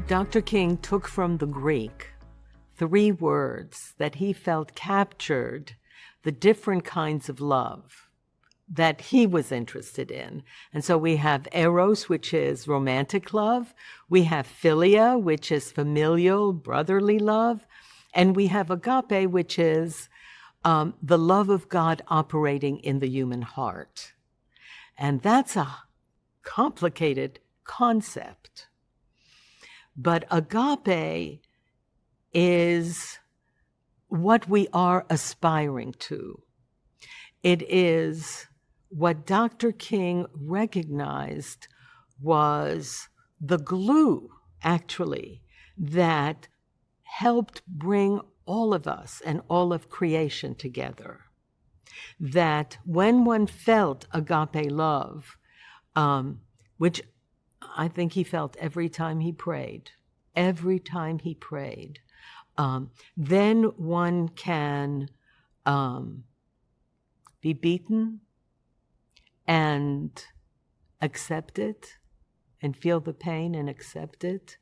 Dr. King took from the Greek 3 words that he felt captured the different kinds of love that he was interested in. And so we have eros, which is romantic love. We have philia, which is familial, brotherly love. And we have agape, which is the love of God operating in the human heart. And that's a complicated concept. But agape is what we are aspiring to. It is what Dr. King recognized was the glue, actually, that helped bring all of us and all of creation together. That when one felt agape love, which I think he felt every time he prayed, then one can be beaten and accept it and feel the pain and accept it.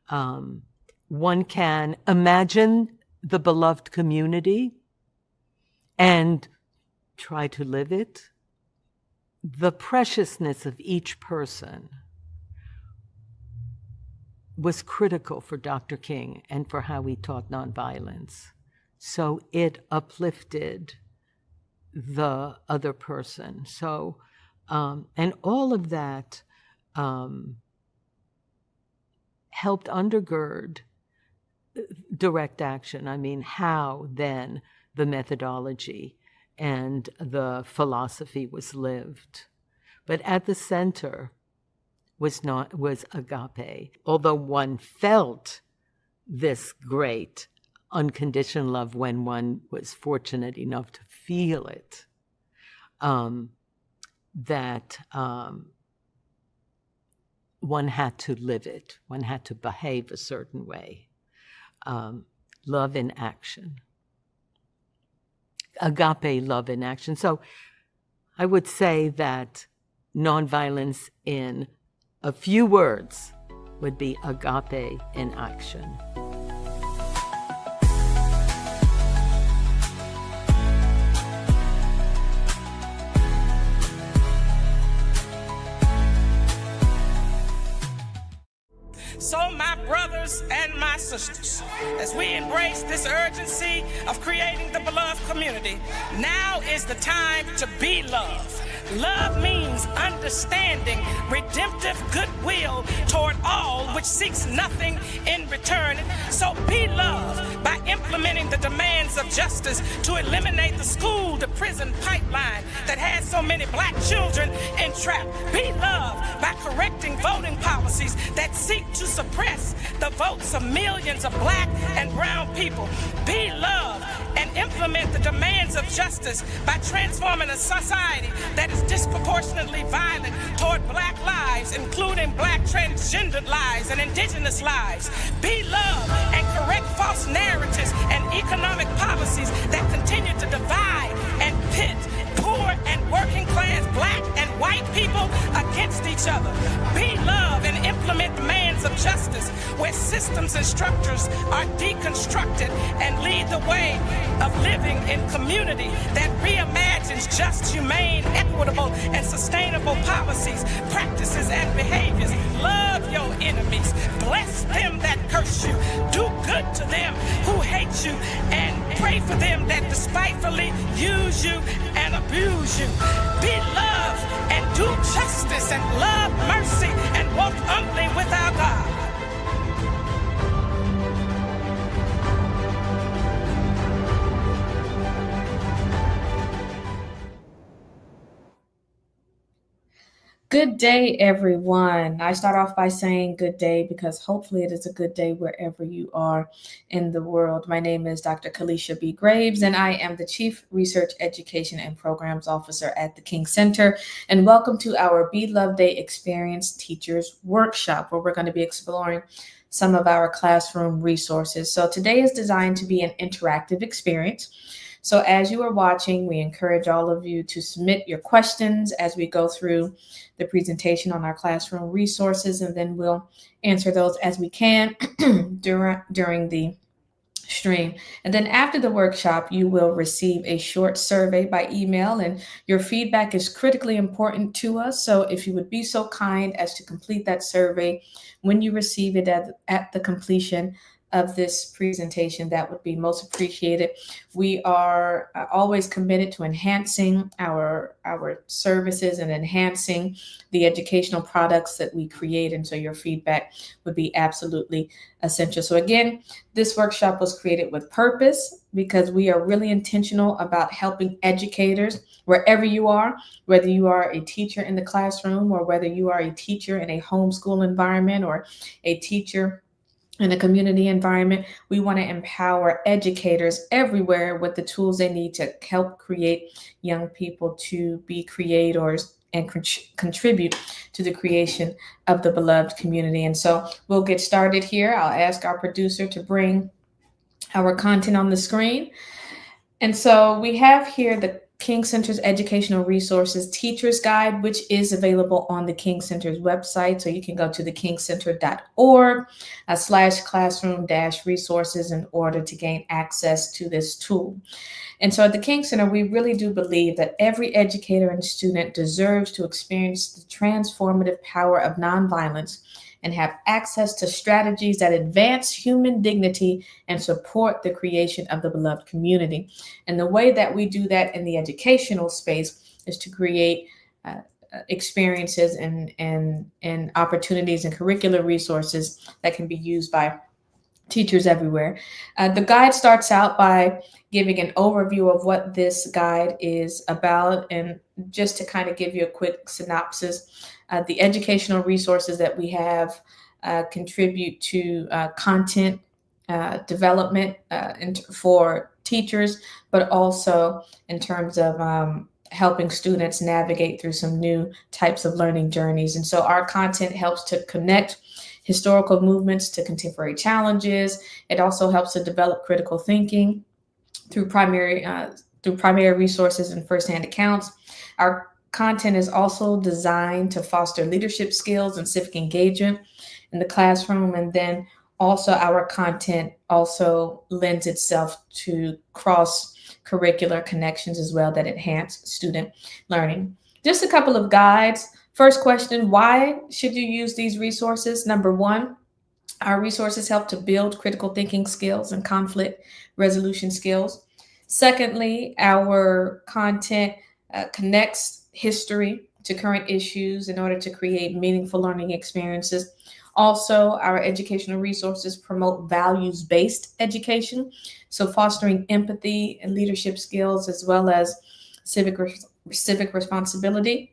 One can imagine the beloved community and try to live it. The preciousness of each person was critical for Dr. King and for how he taught nonviolence. So it uplifted the other person. So, and all of that helped undergird direct action. I mean, how then the methodology and the philosophy was lived. But at the center was agape. Although one felt this great unconditional love when one was fortunate enough to feel it, that one had to live it. One had to behave a certain way. Love in action. Agape love in action. So I would say that nonviolence in a few words would be agape in action. So my brothers and my sisters, as we embrace this urgency of creating the beloved community, now is the time to be love. Love means understanding redemptive goodwill toward all which seeks nothing in return. So be love by implementing the demands of justice to eliminate the school to prison pipeline that has so many black children entrapped. Be love by correcting voting policies that seek to suppress the votes of millions of black and brown people. Be love and implement the demands of justice by transforming a society that is disproportionately violent toward black lives, including black transgendered lives and indigenous lives. Be love and correct false narratives and economic policies that continue to divide and pit poor and working class black and white people against each other. Be love and implement demands of justice where systems and structures are deconstructed and lead the way of living in community that reimagines just, humane, equitable, and sustainable policies, practices, and behaviors. Love your enemies. Bless them that curse you. Do good to them who hate you, and pray for them that despitefully use you and abuse you. Be love and do justice and love mercy and walk humbly with our God. Good day, everyone. I start off by saying good day because hopefully it is a good day wherever you are in the world. My name is Dr. Kelisha Graves, and I am the Chief Research, Education, and Programs Officer at the King Center. And welcome to our Be Love Day Experience Teachers Workshop, where we're going to be exploring some of our classroom resources. So today is designed to be an interactive experience. So as you are watching, we encourage all of you to submit your questions as we go through the presentation on our classroom resources, and then we'll answer those as we can during the stream. And then after the workshop, you will receive a short survey by email, and your feedback is critically important to us. So if you would be so kind as to complete that survey when you receive it at the completion of this presentation, that would be most appreciated. We are always committed to enhancing our services and enhancing the educational products that we create, and so your feedback would be absolutely essential. So again, this workshop was created with purpose because we are really intentional about helping educators wherever you are, whether you are a teacher in the classroom or whether you are a teacher in a homeschool environment or a teacher in a community environment. We want to empower educators everywhere with the tools they need to help create young people to be creators and contribute to the creation of the beloved community. And so we'll get started here. I'll ask our producer to bring our content on the screen. And so we have here the King Center's Educational Resources Teacher's Guide, which is available on the King Center's website. So you can go to thekingcenter.org/classroom-resources in order to gain access to this tool. And so at the King Center, we really do believe that every educator and student deserves to experience the transformative power of nonviolence and have access to strategies that advance human dignity and support the creation of the beloved community. And the way that we do that in the educational space is to create experiences and opportunities and curricular resources that can be used by teachers everywhere. The guide starts out by giving an overview of what this guide is about. And just to kind of give you a quick synopsis, the educational resources that we have contribute to content development for teachers, but also in terms of helping students navigate through some new types of learning journeys. And so our content helps to connect historical movements to contemporary challenges. It also helps to develop critical thinking through primary resources and firsthand accounts. Our content is also designed to foster leadership skills and civic engagement in the classroom. And then also our content also lends itself to cross-curricular connections as well that enhance student learning. Just a couple of guides. First question, why should you use these resources? Number one, our resources help to build critical thinking skills and conflict resolution skills. Secondly, our content connects history to current issues in order to create meaningful learning experiences. Also, our educational resources promote values-based education, so fostering empathy and leadership skills as well as civic responsibility.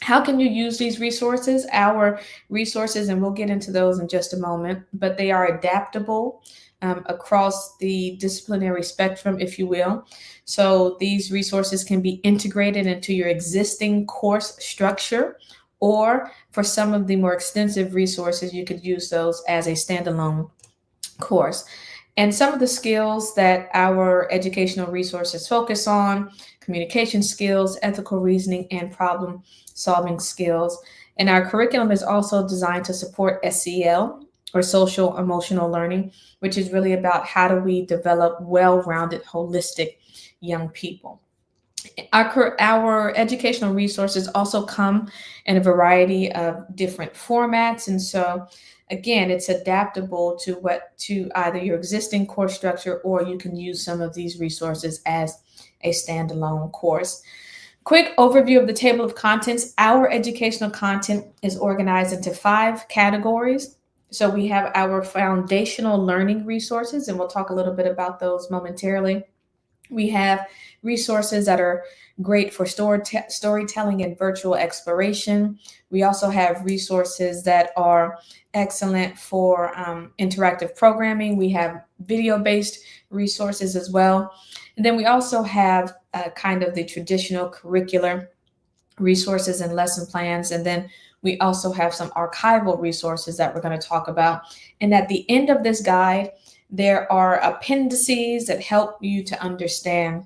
How can you use these resources? Our resources, and we'll get into those in just a moment, but they are adaptable across the disciplinary spectrum, if you will. So these resources can be integrated into your existing course structure, or for some of the more extensive resources, you could use those as a standalone course. And some of the skills that our educational resources focus on: communication skills, ethical reasoning, and problem-solving skills. And our curriculum is also designed to support SEL, or social emotional learning, which is really about how do we develop well-rounded, holistic young people. Our educational resources also come in a variety of different formats. And so again, it's adaptable to either your existing course structure, or you can use some of these resources as a standalone course. Quick overview of the table of contents. Our educational content is organized into 5 categories. So we have our foundational learning resources, and we'll talk a little bit about those momentarily. We have resources that are great for storytelling and virtual exploration. We also have resources that are excellent for interactive programming. We have video-based resources as well. And then we also have kind of the traditional curricular resources and lesson plans. And then we also have some archival resources that we're going to talk about. And at the end of this guide, there are appendices that help you to understand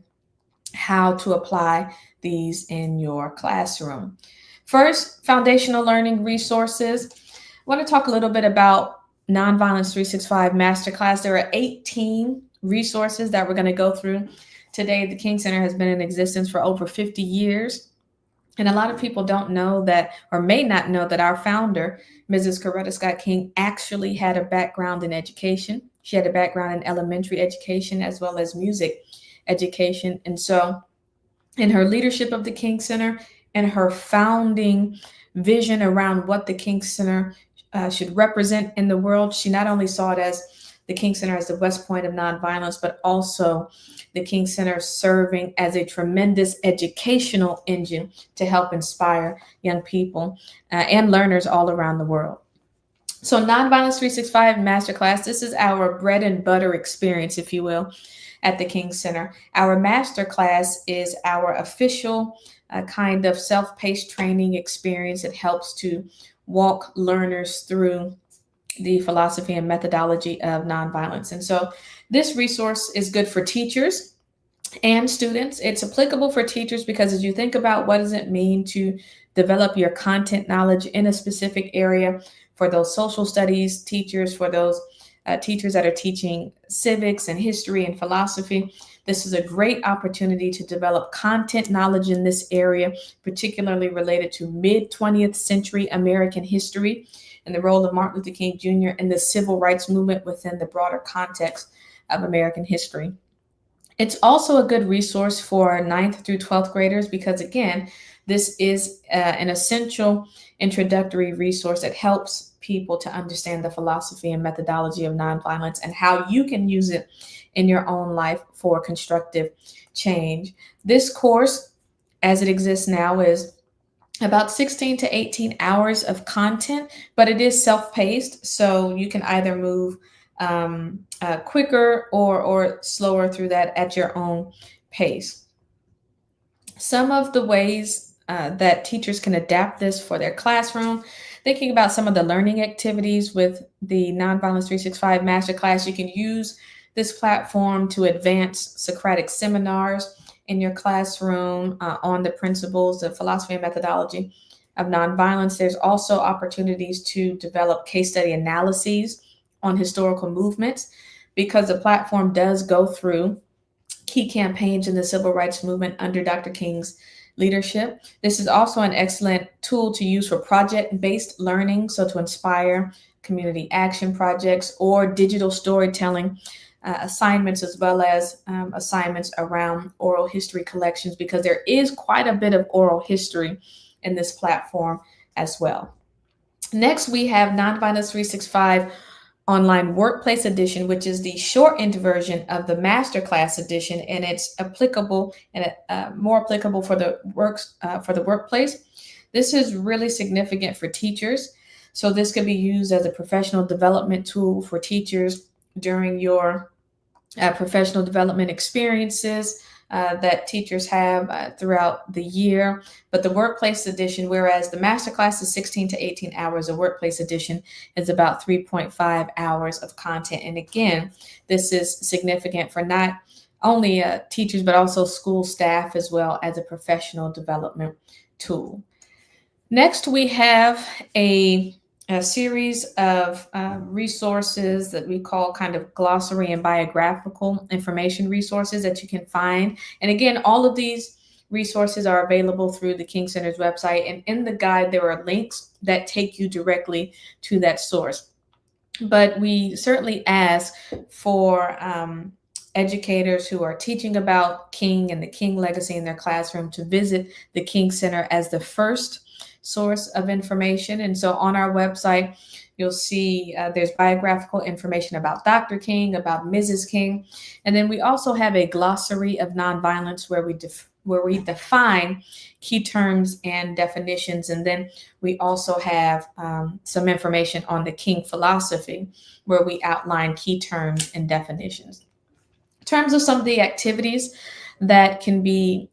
how to apply these in your classroom. First, foundational learning resources. I want to talk a little bit about Nonviolence 365 Masterclass. There are 18 resources that we're going to go through today. The King Center has been in existence for over 50 years. And a lot of people don't know that, or may not know that, our founder, Mrs. Coretta Scott King, actually had a background in education. She had a background in elementary education as well as music education. And so in her leadership of the King Center and her founding vision around what the King Center should represent in the world, she not only saw it as the King Center as the West Point of nonviolence, but also the King Center serving as a tremendous educational engine to help inspire young people and learners all around the world. So Nonviolence 365 Masterclass, this is our bread and butter experience, if you will, at the King Center. Our masterclass is our official kind of self-paced training experience. It helps to walk learners through the philosophy and methodology of nonviolence. And so this resource is good for teachers and students. It's applicable for teachers because as you think about what does it mean to develop your content knowledge in a specific area, for those social studies teachers, for those teachers that are teaching civics and history and philosophy, this is a great opportunity to develop content knowledge in this area, particularly related to mid-20th century American history and the role of Martin Luther King Jr. in the civil rights movement within the broader context of American history. It's also a good resource for 9th through 12th graders because, again, this is an essential introductory resource that helps people to understand the philosophy and methodology of nonviolence and how you can use it in your own life for constructive change. This course, as it exists now, is about 16 to 18 hours of content, but it is self-paced, so you can either move quicker or slower through that at your own pace. Some of the ways that teachers can adapt this for their classroom, thinking about some of the learning activities with the Nonviolence 365 Masterclass, you can use this platform to advance Socratic seminars in your classroom on the principles of philosophy and methodology of nonviolence. There's also opportunities to develop case study analyses on historical movements because the platform does go through key campaigns in the civil rights movement under Dr. King's leadership. This is also an excellent tool to use for project-based learning, so to inspire community action projects or digital storytelling assignments, as well as assignments around oral history collections, because there is quite a bit of oral history in this platform as well. Next, we have Nonviolence 365 Online Workplace Edition, which is the shortened version of the Masterclass edition, and it's applicable and more applicable for the workplace. This is really significant for teachers. So this could be used as a professional development tool for teachers during your professional development experiences that teachers have throughout the year. But the Workplace Edition, whereas the Masterclass is 16 to 18 hours, the Workplace Edition is about 3.5 hours of content. And again, this is significant for not only teachers, but also school staff as well as a professional development tool. Next, we have a series of resources that we call kind of glossary and biographical information resources that you can find. And again, all of these resources are available through the King Center's website. And in the guide, there are links that take you directly to that source. But we certainly ask for educators who are teaching about King and the King legacy in their classroom to visit the King Center as the first source of information. And so on our website, you'll see there's biographical information about Dr. King, about Mrs. King. And then we also have a glossary of nonviolence where we define key terms and definitions. And then we also have some information on the King philosophy where we outline key terms and definitions. In terms of some of the activities that can be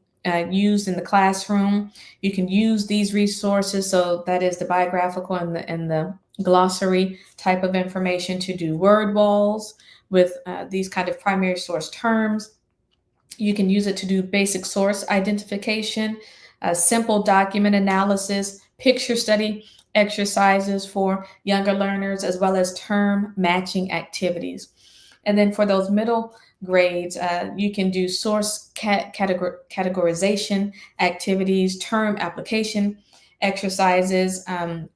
used in the classroom, you can use these resources. So that is the biographical and the glossary type of information to do word walls with these kind of primary source terms. You can use it to do basic source identification, simple document analysis, picture study exercises for younger learners, as well as term matching activities. And then for those middle grades, you can do source categorization activities, term application exercises,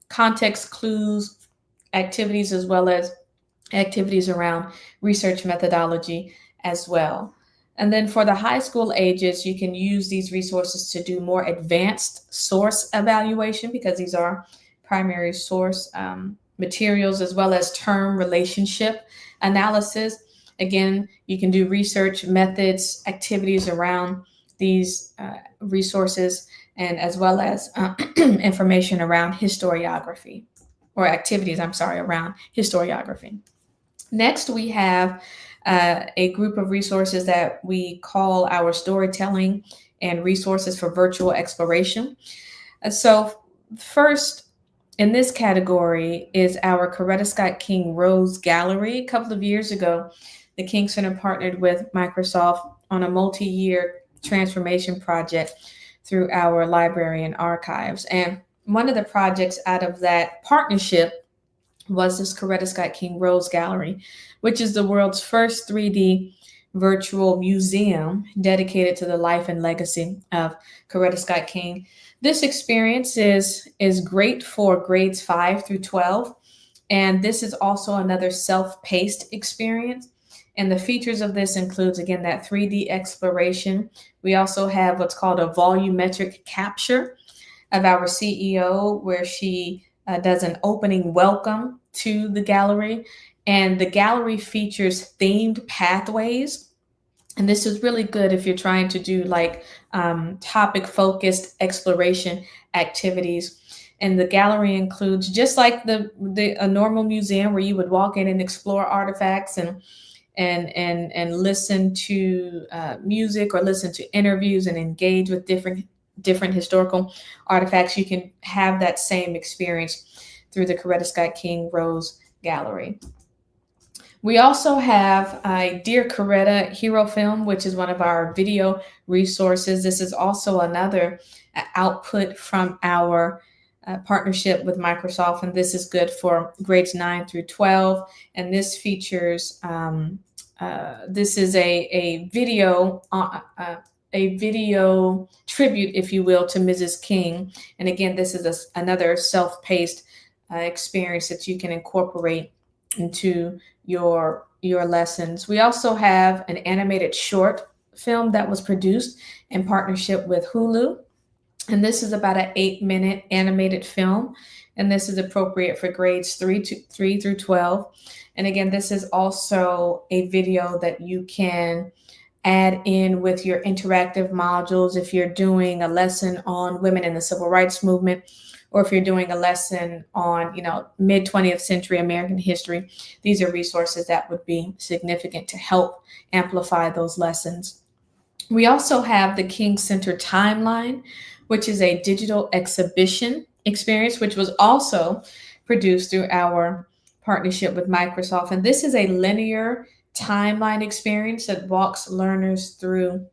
context clues activities, as well as activities around research methodology as well. And then for the high school ages, you can use these resources to do more advanced source evaluation, because these are primary source materials, as well as term relationship analysis. Again, you can do research methods, activities around these resources, and as well as information around historiography, or activities, around historiography. Next, we have a group of resources that we call our storytelling and resources for virtual exploration. So first in this category is our Coretta Scott King Rose Gallery. A couple of years ago, the King Center partnered with Microsoft on a multi-year transformation project through our library and archives. And one of the projects out of that partnership was this Coretta Scott King Rose Gallery, which is the world's first 3D virtual museum dedicated to the life and legacy of Coretta Scott King. This experience is great for grades 5 through 12, and this is also another self-paced experience. And the features of this includes, again, that 3D exploration. We also have what's called a volumetric capture of our CEO, where she does an opening welcome to the gallery. And the gallery features themed pathways. And this is really good if you're trying to do like topic focused exploration activities. And the gallery includes, just like a normal museum where you would walk in and explore artifacts and listen to music, or listen to interviews and engage with different historical artifacts, you can have that same experience through the Coretta Scott King Rose Gallery. We also have a Dear Coretta Hero Film, which is one of our video resources. This is also another output from our partnership with Microsoft, and this is good for grades 9 through 12. And this features, this is a video tribute, if you will, to Mrs. King. And again, this is another self-paced experience that you can incorporate into your lessons. We also have an animated short film that was produced in partnership with Hulu. And this is about an 8-minute animated film. And this is appropriate for grades 3 through 12. And again, this is also a video that you can add in with your interactive modules if you're doing a lesson on women in the civil rights movement, or if you're doing a lesson on, mid 20th century American history. These are resources that would be significant to help amplify those lessons. We also have the King Center Timeline, which is a digital exhibition experience, which was also produced through our partnership with Microsoft. And this is a linear timeline experience that walks learners through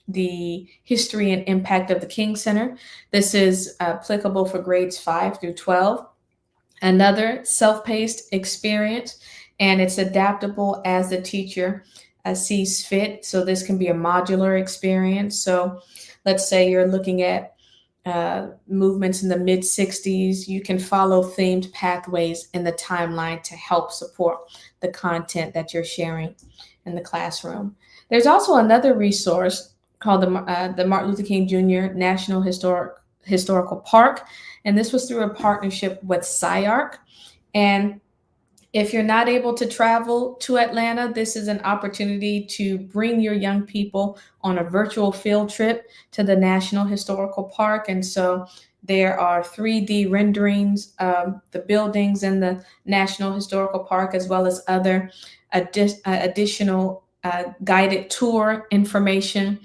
the history and impact of the King Center. This is applicable for grades 5 through 12. Another self-paced experience, and it's adaptable as the teacher sees fit. So this can be a modular experience. So let's say you're looking at movements in the mid-60s, you can follow themed pathways in the timeline to help support the content that you're sharing in the classroom. There's also another resource called the Martin Luther King Jr. National Historical Park. And this was through a partnership with SCI-Arc. And if you're not able to travel to Atlanta, this is an opportunity to bring your young people on a virtual field trip to the National Historical Park. And so there are 3D renderings of the buildings in the National Historical Park, as well as other additional guided tour information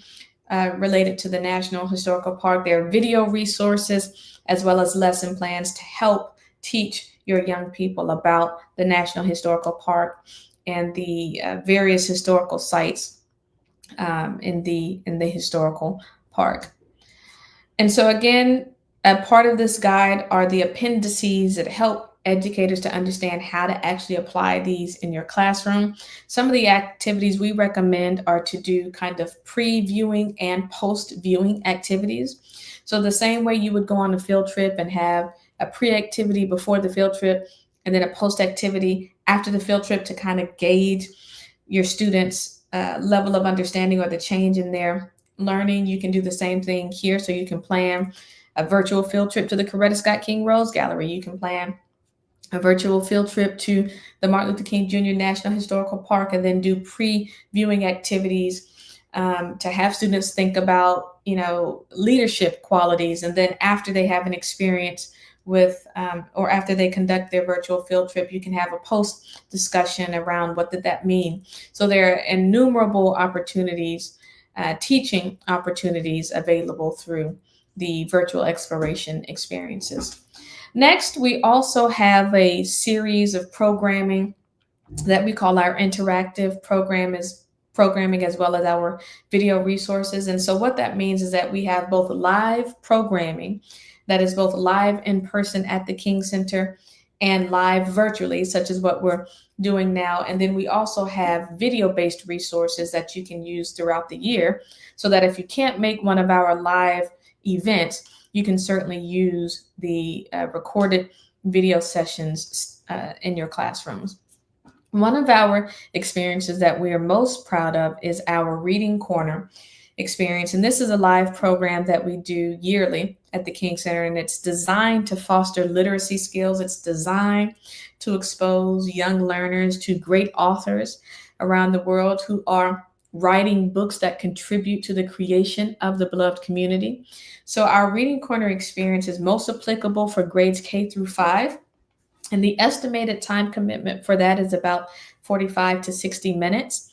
related to the National Historical Park. There are video resources, as well as lesson plans to help teach your young people about the National Historical Park and the various historical sites in the historical park. And so again, a part of this guide are the appendices that help educators to understand how to actually apply these in your classroom. Some of the activities we recommend are to do kind of pre-viewing and post-viewing activities. So the same way you would go on a field trip and have a pre-activity before the field trip and then a post-activity after the field trip to kind of gauge your students' level of understanding or the change in their learning. You can do the same thing here. So you can plan a virtual field trip to the Coretta Scott King Rose Gallery. You can plan a virtual field trip to the Martin Luther King Jr. National Historical Park, and then do pre-viewing activities to have students think about, leadership qualities. And then after they have an experience with, or after they conduct their virtual field trip, you can have a post discussion around what did that mean. So there are innumerable opportunities, teaching opportunities available through the virtual exploration experiences. Next, we also have a series of programming that we call our interactive programming, as well as our video resources. And so what that means is that we have both live programming that is both live in person at the King Center and live virtually, such as what we're doing now. And then we also have video-based resources that you can use throughout the year, so that if you can't make one of our live events, you can certainly use the recorded video sessions in your classrooms. One of our experiences that we are most proud of is our Reading Corner experience. And this is a live program that we do yearly at the King Center, and it's designed to foster literacy skills. It's designed to expose young learners to great authors around the world who are writing books that contribute to the creation of the beloved community. So our Reading Corner experience is most applicable for grades K through 5. And the estimated time commitment for that is about 45 to 60 minutes.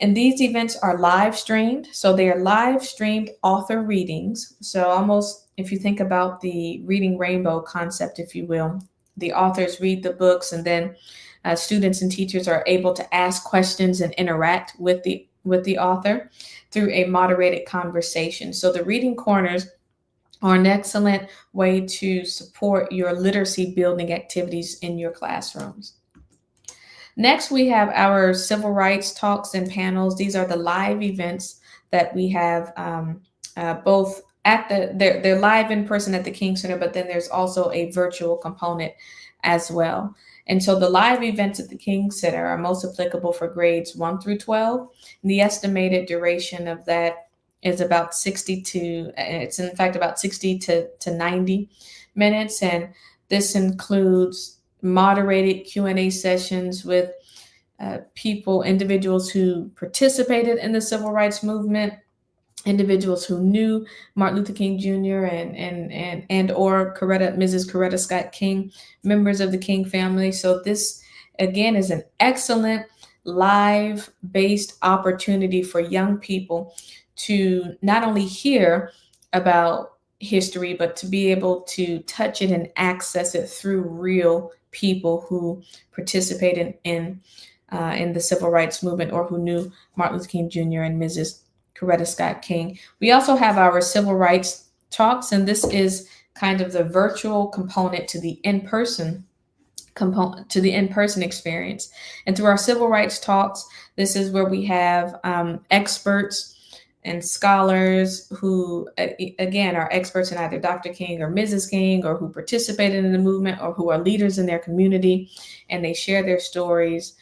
And these events are live streamed. So they are live streamed author readings. So almost, if you think about the reading rainbow concept, if you will, the authors read the books, and then students and teachers are able to ask questions and interact with the author through a moderated conversation. So the reading corners are an excellent way to support your literacy building activities in your classrooms. Next, we have our civil rights talks and panels. These are the live events that we have both at they're live in person at the King Center, but then there's also a virtual component as well. And so the live events at the King Center are most applicable for grades 1 through 12. And the estimated duration of that is about 60 to 90 minutes. And this includes moderated Q&A sessions with individuals who participated in the civil rights movement, individuals who knew Martin Luther King Jr. and or Mrs. Coretta Scott King, members of the King family. So this, again, is an excellent live-based opportunity for young people to not only hear about history, but to be able to touch it and access it through real people who participated in the civil rights movement, or who knew Martin Luther King Jr. and Mrs. Coretta Scott King. We also have our civil rights talks, and this is kind of the virtual component to the in-person experience. And through our civil rights talks, this is where we have experts and scholars who, again, are experts in either Dr. King or Mrs. King, or who participated in the movement, or who are leaders in their community, and they share their stories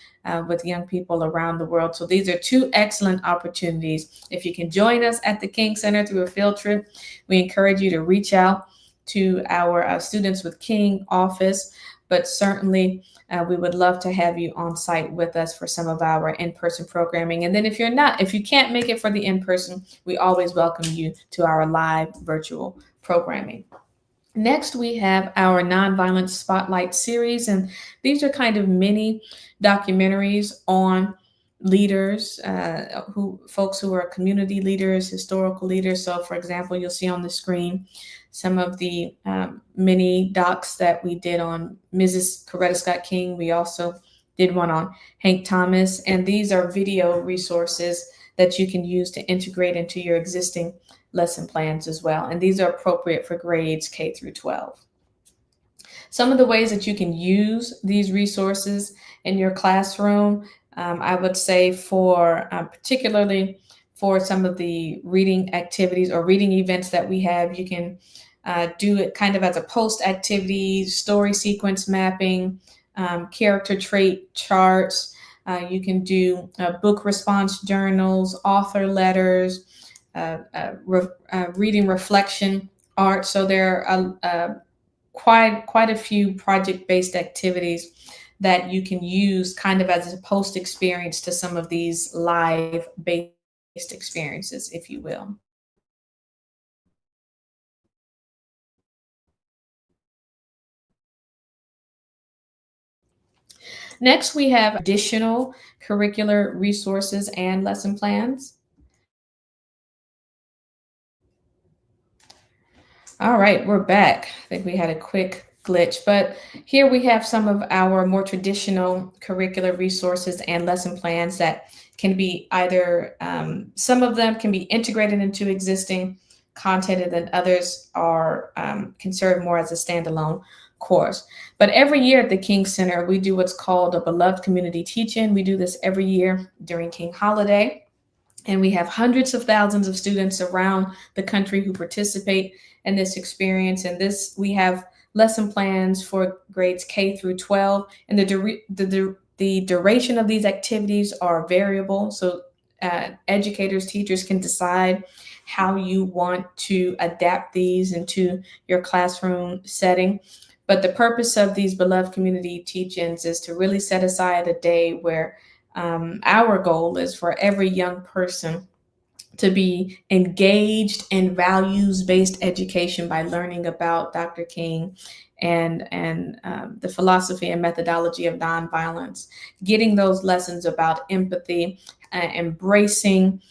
with young people around the world. So these are two excellent opportunities. If you can join us at the King Center through a field trip, we encourage you to reach out to our Students with King office, but certainly we would love to have you on site with us for some of our in-person programming. And then if you can't make it for the in-person, we always welcome you to our live virtual programming. Next, we have our Nonviolence Spotlight series, and these are kind of mini documentaries on leaders, folks who are community leaders, historical leaders. So, for example, you'll see on the screen some of the mini docs that we did on Mrs. Coretta Scott King. We also did one on Hank Thomas, and these are video resources that you can use to integrate into your existing lesson plans as well. And these are appropriate for grades K through 12. Some of the ways that you can use these resources in your classroom, I would say for particularly for some of the reading activities or reading events that we have, you can do it kind of as a post activity, story sequence mapping, character trait charts. You can do book response journals, author letters, reading reflection art. So there are quite a few project-based activities that you can use kind of as a post experience to some of these live-based experiences, if you will. Next, we have additional curricular resources and lesson plans. All right, we're back. I think we had a quick glitch, but here we have some of our more traditional curricular resources and lesson plans that can be either, some of them can be integrated into existing content, and then others are can serve more as a standalone course. But every year at the King Center, we do what's called a beloved community teach-in. We do this every year during King Holiday. And we have hundreds of thousands of students around the country who participate in this experience. And we have lesson plans for grades K through 12. And the duration of these activities are variable. So educators, teachers can decide how you want to adapt these into your classroom setting. But the purpose of these beloved community teach-ins is to really set aside a day where our goal is for every young person to be engaged in values-based education by learning about Dr. King and the philosophy and methodology of nonviolence, getting those lessons about empathy, embracing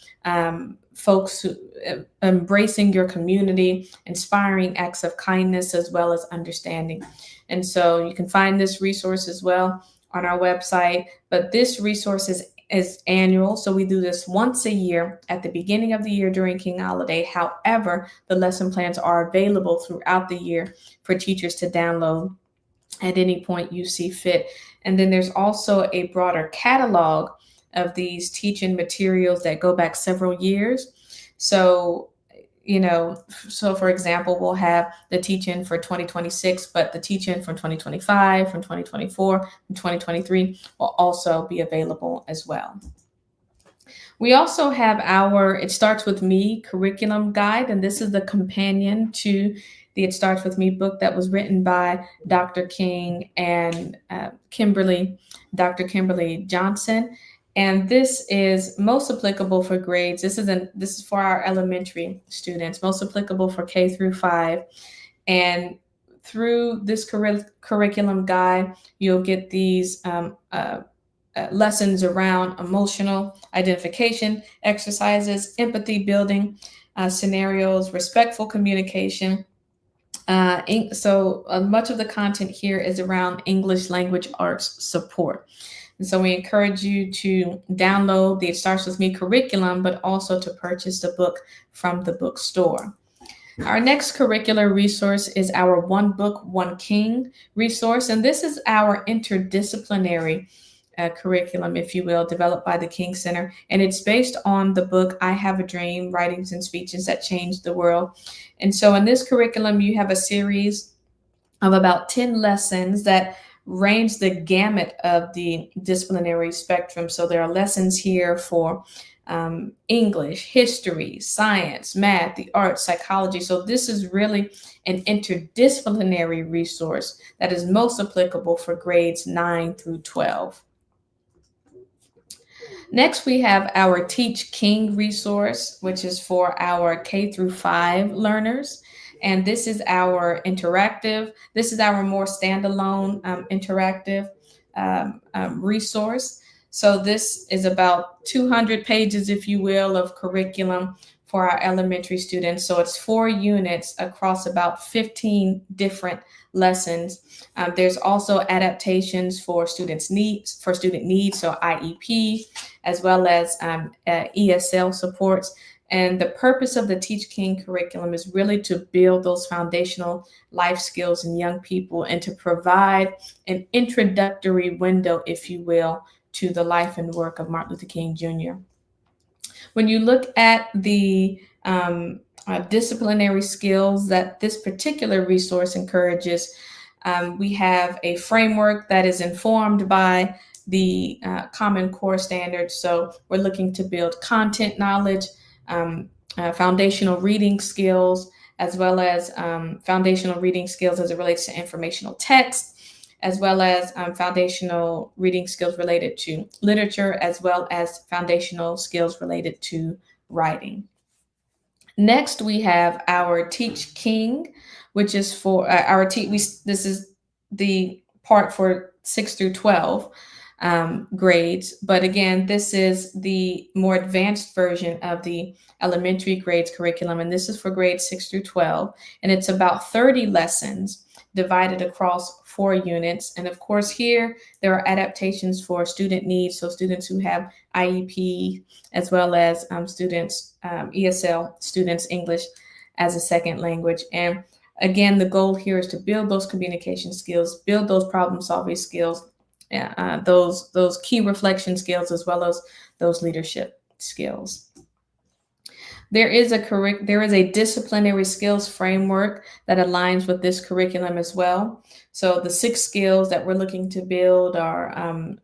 folks who embracing your community, inspiring acts of kindness as well as understanding. And so you can find this resource as well on our website, but this resource is annual. So we do this once a year at the beginning of the year during King Holiday. However, the lesson plans are available throughout the year for teachers to download at any point you see fit. And then there's also a broader catalog of these teaching materials that go back several years. So, so for example, we'll have the teach-in for 2026, but the teach-in from 2025, from 2024, and 2023 will also be available as well. We also have our It Starts With Me curriculum guide, and this is the companion to the It Starts With Me book that was written by Dr. King and Dr. Kimberly Johnson. And this is most applicable for grades. This is for our elementary students, most applicable for K through 5. And through this curriculum guide, you'll get these lessons around emotional identification exercises, empathy building scenarios, respectful communication. So much of the content here is around English language arts support. And so we encourage you to download the It Starts With Me curriculum, but also to purchase the book from the bookstore. Our next curricular resource is our One Book, One King resource. And this is our interdisciplinary curriculum, if you will, developed by the King Center. And it's based on the book, I Have a Dream, Writings and Speeches That Changed the World. And so in this curriculum, you have a series of about 10 lessons that range the gamut of the disciplinary spectrum. So there are lessons here for English, history, science, math, the arts, psychology. So this is really an interdisciplinary resource that is most applicable for grades 9 through 12. Next, we have our Teach King resource, which is for our K through 5 learners. And this is our more standalone interactive resource. So this is about 200 pages, if you will, of curriculum for our elementary students. So it's 4 units across about 15 different lessons. There's also adaptations for student needs, so IEP, as well as ESL supports. And the purpose of the Teach King curriculum is really to build those foundational life skills in young people and to provide an introductory window, if you will, to the life and work of Martin Luther King Jr. When you look at the disciplinary skills that this particular resource encourages, we have a framework that is informed by the Common Core standards. So we're looking to build content knowledge, foundational reading skills, as well as foundational reading skills as it relates to informational text, as well as foundational reading skills related to literature, as well as foundational skills related to writing. Next, we have our Teach King, which is for this is the part for 6 through 12 grades. But again, this is the more advanced version of the elementary grades curriculum, and this is for grades 6 through 12. And it's about 30 lessons divided across 4 units. And of course, here there are adaptations for student needs, so students who have IEP, as well as students, ESL students, English as a second language. And again, the goal here is to build those communication skills, build those problem-solving skills, those key reflection skills, as well as those leadership skills. There is a disciplinary skills framework that aligns with this curriculum as well. So the 6 skills that we're looking to build are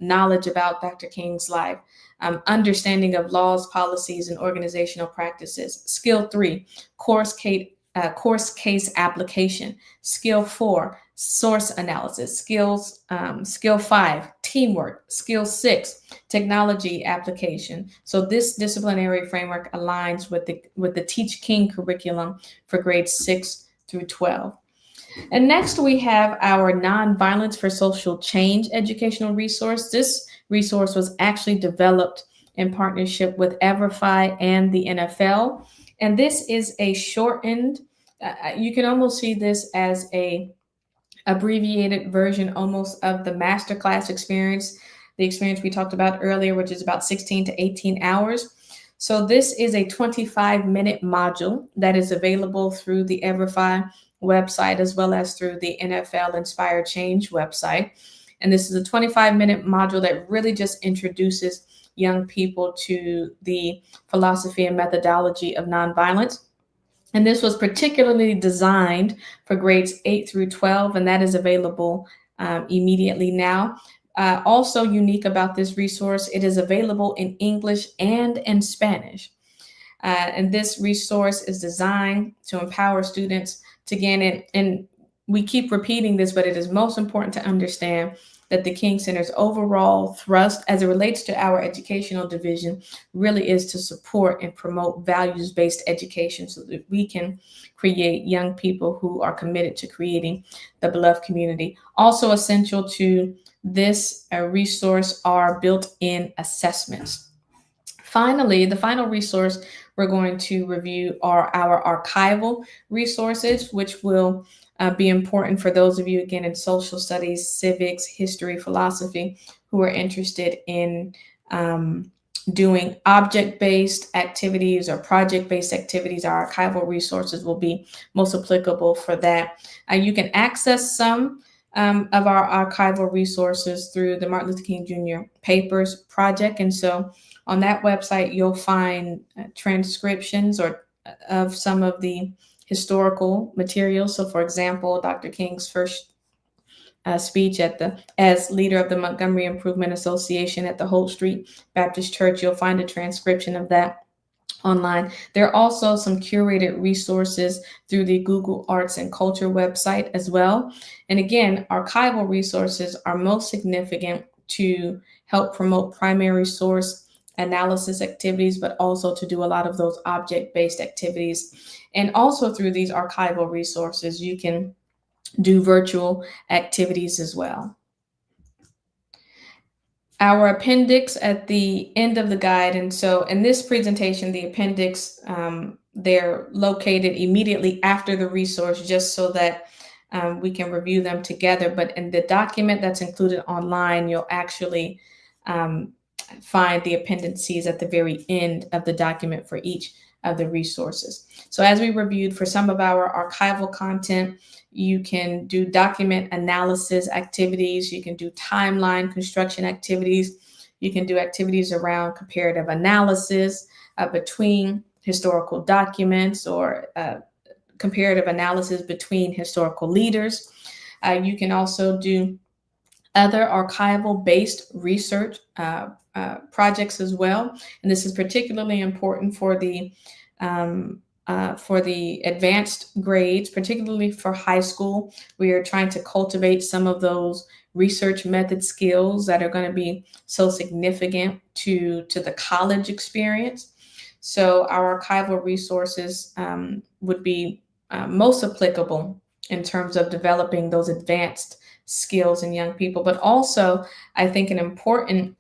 knowledge about Dr. King's life, understanding of laws, policies, and organizational practices. Skill 3, course case application. Skill 4, source analysis. Skill 5, teamwork. Skill 6, technology application. So this disciplinary framework aligns with the Teach King curriculum for grades 6 through 12. And next we have our Nonviolence for Social Change educational resource. This resource was actually developed in partnership with Biographical and the NFL. And this is a shortened, you can almost see this as a abbreviated version almost of the masterclass experience, the experience we talked about earlier, which is about 16 to 18 hours. So this is a 25-minute module that is available through the Biographical website, as well as through the NFL Inspire Change website. And this is a 25-minute module that really just introduces young people to the philosophy and methodology of nonviolence. And this was particularly designed for grades 8 through 12, and that is available immediately now. Also unique about this resource, it is available in English and in Spanish. And this resource is designed to empower students to gain, and we keep repeating this, but it is most important to understand that the King Center's overall thrust as it relates to our educational division really is to support and promote values-based education so that we can create young people who are committed to creating the beloved community. Also essential to this resource are built-in assessments. Finally, the final resource we're going to review are our archival resources, which will be important for those of you, again, in social studies, civics, history, philosophy, who are interested in doing object-based activities or project-based activities. Our archival resources will be most applicable for that. You can access some of our archival resources through the Martin Luther King Jr. Papers Project. And so on that website, you'll find transcriptions of some of the historical materials. So for example, Dr. King's first speech as leader of the Montgomery Improvement Association at the Holt Street Baptist Church, you'll find a transcription of that online. There are also some curated resources through the Google Arts and Culture website as well. And again, archival resources are most significant to help promote primary source analysis activities, but also to do a lot of those object-based activities. And also through these archival resources, you can do virtual activities as well. our appendix at the end of the guide. And so in this presentation, the appendix, they're located immediately after the resource, just so that we can review them together. But in the document that's included online, you'll actually find the appendices at the very end of the document for each of the resources. So as we reviewed, for some of our archival content, you can do document analysis activities, you can do timeline construction activities, you can do activities around comparative analysis between historical documents, or comparative analysis between historical leaders. You can also do other archival-based research projects as well. And this is particularly important for the advanced grades, particularly for high school. We are trying to cultivate some of those research method skills that are going to be so significant to the college experience. So our archival resources would be most applicable in terms of developing those advanced skills in young people. But also, I think an important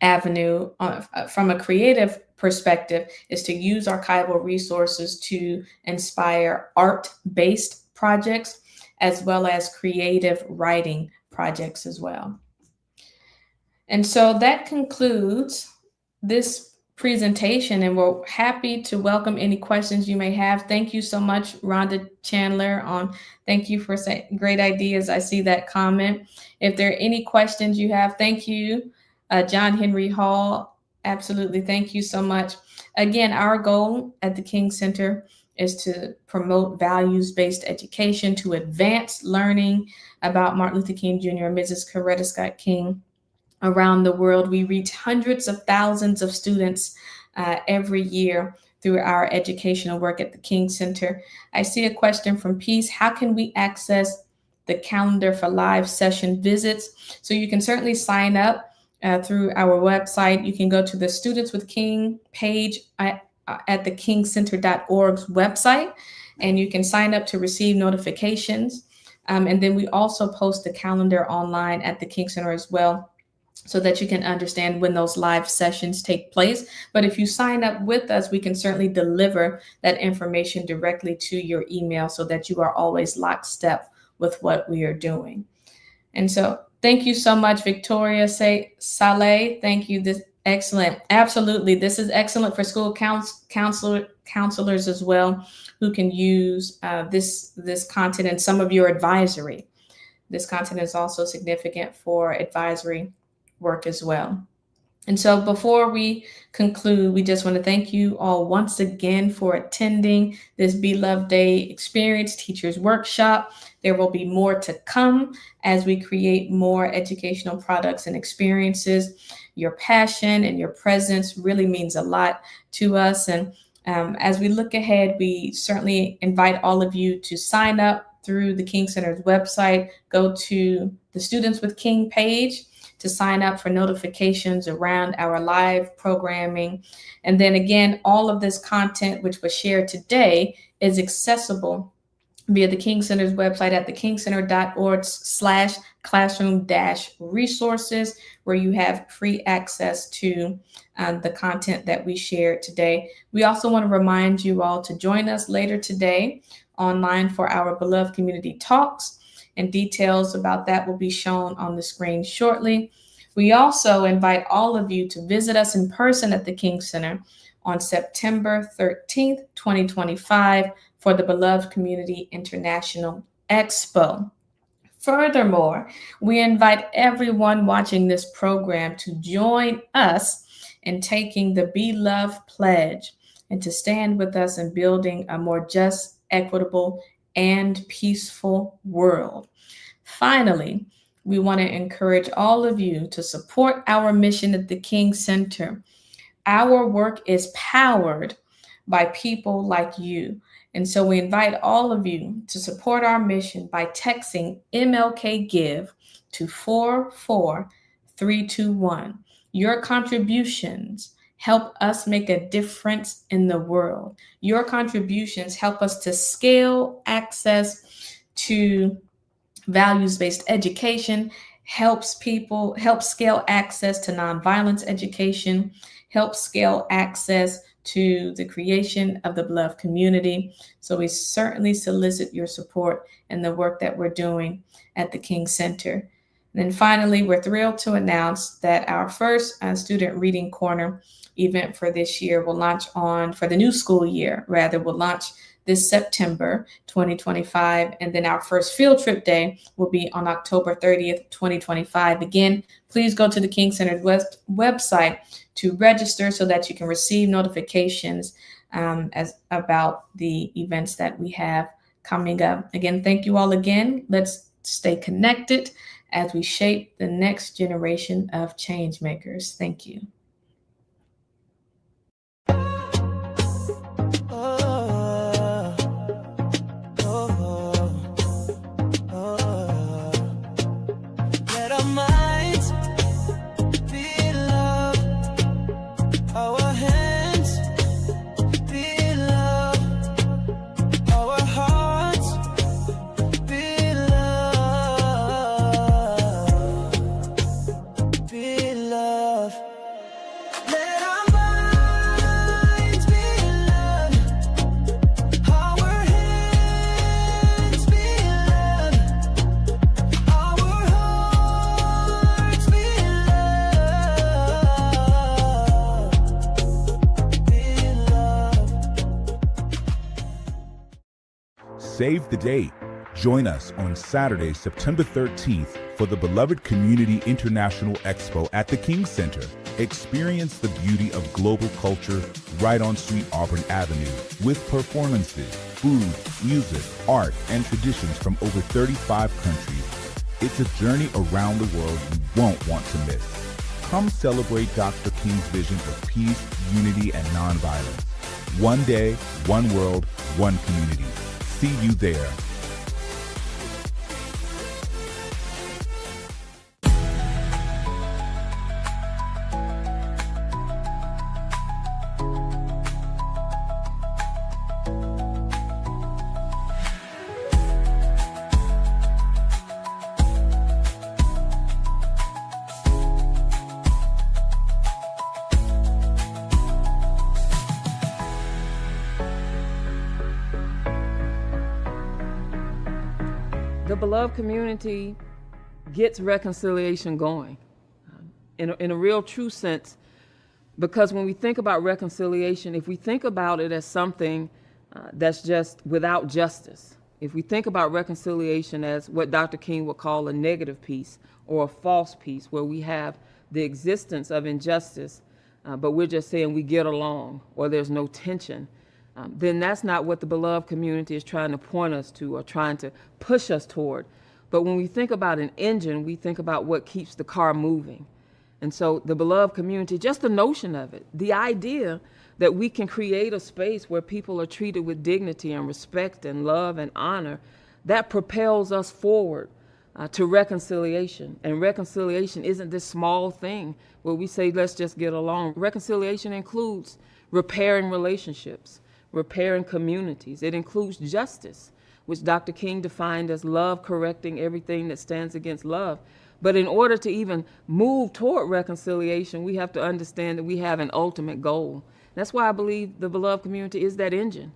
avenue from a creative perspective is to use archival resources to inspire art-based projects, as well as creative writing projects as well. And so that concludes this presentation, and we're happy to welcome any questions you may have. Thank you so much, Rhonda Chandler, thank you for great ideas. I see that comment. If there are any questions you have, thank you. John Henry Hall, absolutely, thank you so much. Again, our goal at the King Center is to promote values-based education, to advance learning about Martin Luther King Jr. and Mrs. Coretta Scott King around the world. We reach hundreds of thousands of students every year through our educational work at the King Center. I see a question from Peace. How can we access the calendar for live session visits? So you can certainly sign up through our website. You can go to the Students with King page at the kingcenter.org's website, and you can sign up to receive notifications. And then we also post the calendar online at the King Center as well, so that you can understand when those live sessions take place. But if you sign up with us, we can certainly deliver that information directly to your email, so that you are always lockstep with what we are doing. And so thank you so much, Victoria Saleh. Thank you. This excellent. Absolutely. This is excellent for school counselors as well, who can use this content in some of your advisory. This content is also significant for advisory work as well. And so before we conclude, we just want to thank you all once again for attending this Be Loved Day Experience Teachers Workshop. There will be more to come as we create more educational products and experiences. Your passion and your presence really means a lot to us. And as we look ahead, we certainly invite all of you to sign up through the King Center's website. Go to the Students with King page to sign up for notifications around our live programming. And then again, all of this content which was shared today is accessible via the King Center's website at thekingcenter.org/classroom-resources, where you have free access to the content that we shared today. We also want to remind you all to join us later today online for our Beloved Community Talks, and details about that will be shown on the screen shortly. We also invite all of you to visit us in person at the King Center on September 13th, 2025 for the Beloved Community International Expo. Furthermore, we invite everyone watching this program to join us in taking the Be Loved Pledge, and to stand with us in building a more just, equitable, and peaceful world. Finally, we want to encourage all of you to support our mission at the King Center. Our work is powered by people like you. And so we invite all of you to support our mission by texting MLK Give to 44321. Your contributions help us make a difference in the world. Your contributions help us to scale access to values-based education, helps scale access to nonviolence education, helps scale access to the creation of the beloved community. So we certainly solicit your support in the work that we're doing at the King Center. And then finally, we're thrilled to announce that our first Student Reading Corner event for this year will launch for the new school year, will launch this September 2025. And then our first field trip day will be on October 30th, 2025. Again, please go to the King Center's website to register so that you can receive notifications about the events that we have coming up. Again, thank you all again. Let's stay connected as we shape the next generation of change makers. Thank you. Save the date. Join us on Saturday, September 13th for the Beloved Community International Expo at the King Center. Experience the beauty of global culture right on Sweet Auburn Avenue with performances, food, music, art, and traditions from over 35 countries. It's a journey around the world you won't want to miss. Come celebrate Dr. King's vision of peace, unity, and nonviolence. One day, one world, one community. See you there. The beloved community gets reconciliation going in a real true sense, because when we think about reconciliation, if we think about it as something that's just without justice, if we think about reconciliation as what Dr. King would call a negative peace or a false peace, where we have the existence of injustice, but we're just saying we get along or there's no tension, then that's not what the beloved community is trying to point us to or trying to push us toward. But when we think about an engine, we think about what keeps the car moving. And so the beloved community, just the notion of it, the idea that we can create a space where people are treated with dignity and respect and love and honor, that propels us forward to reconciliation. And reconciliation isn't this small thing where we say, let's just get along. Reconciliation includes repairing relationships, repairing communities. It includes justice, which Dr. King defined as love correcting everything that stands against love. But in order to even move toward reconciliation, we have to understand that we have an ultimate goal. That's why I believe the beloved community is that engine.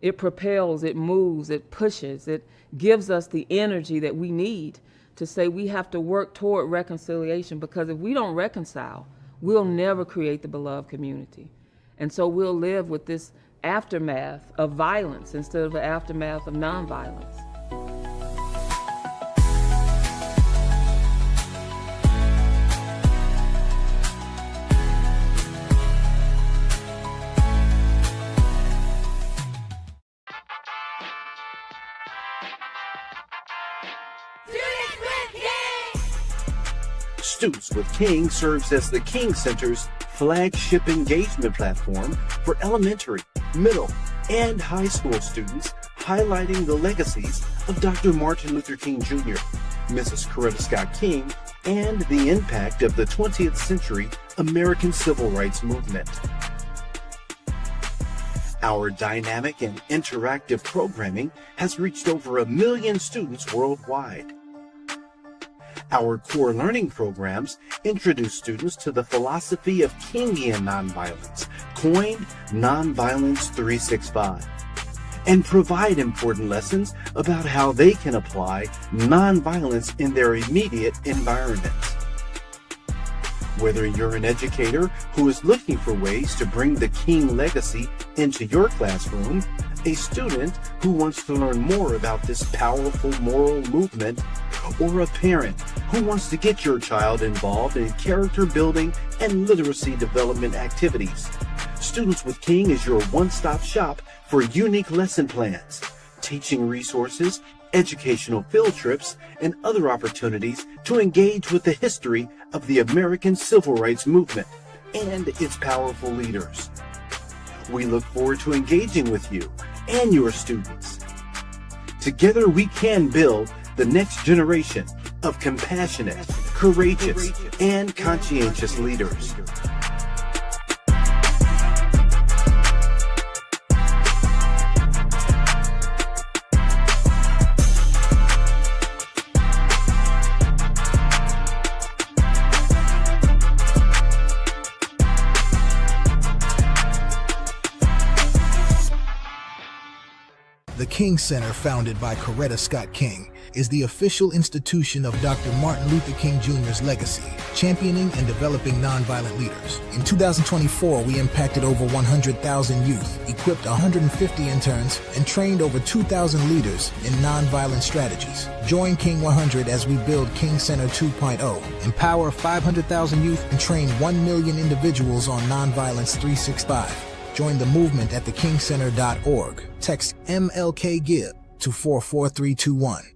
It propels, it moves, it pushes, it gives us the energy that we need to say we have to work toward reconciliation, because if we don't reconcile, we'll never create the beloved community. And so we'll live with this aftermath of violence instead of the aftermath of nonviolence. Students with King serves as the King Center's flagship engagement platform for elementary, middle, and high school students, highlighting the legacies of Dr. Martin Luther King Jr., Mrs. Coretta Scott King, and the impact of the 20th century American Civil Rights Movement. Our dynamic and interactive programming has reached over 1 million students worldwide. Our core learning programs introduce students to the philosophy of Kingian nonviolence, coined Nonviolence 365, and provide important lessons about how they can apply nonviolence in their immediate environments. Whether you're an educator who is looking for ways to bring the King legacy into your classroom, a student who wants to learn more about this powerful moral movement, or a parent who wants to get your child involved in character building and literacy development activities, Students with King is your one-stop shop for unique lesson plans, teaching resources, educational field trips, and other opportunities to engage with the history of the American Civil Rights Movement and its powerful leaders. We look forward to engaging with you and your students. Together we can build the next generation of compassionate, courageous, and conscientious leaders. The King Center, founded by Coretta Scott King, is the official institution of Dr. Martin Luther King Jr.'s legacy, championing and developing nonviolent leaders. In 2024, we impacted over 100,000 youth, equipped 150 interns, and trained over 2,000 leaders in nonviolent strategies. Join King 100 as we build King Center 2.0, empower 500,000 youth, and train 1 million individuals on Nonviolence 365. Join the movement at thekingcenter.org. Text MLKGIVE to 44321.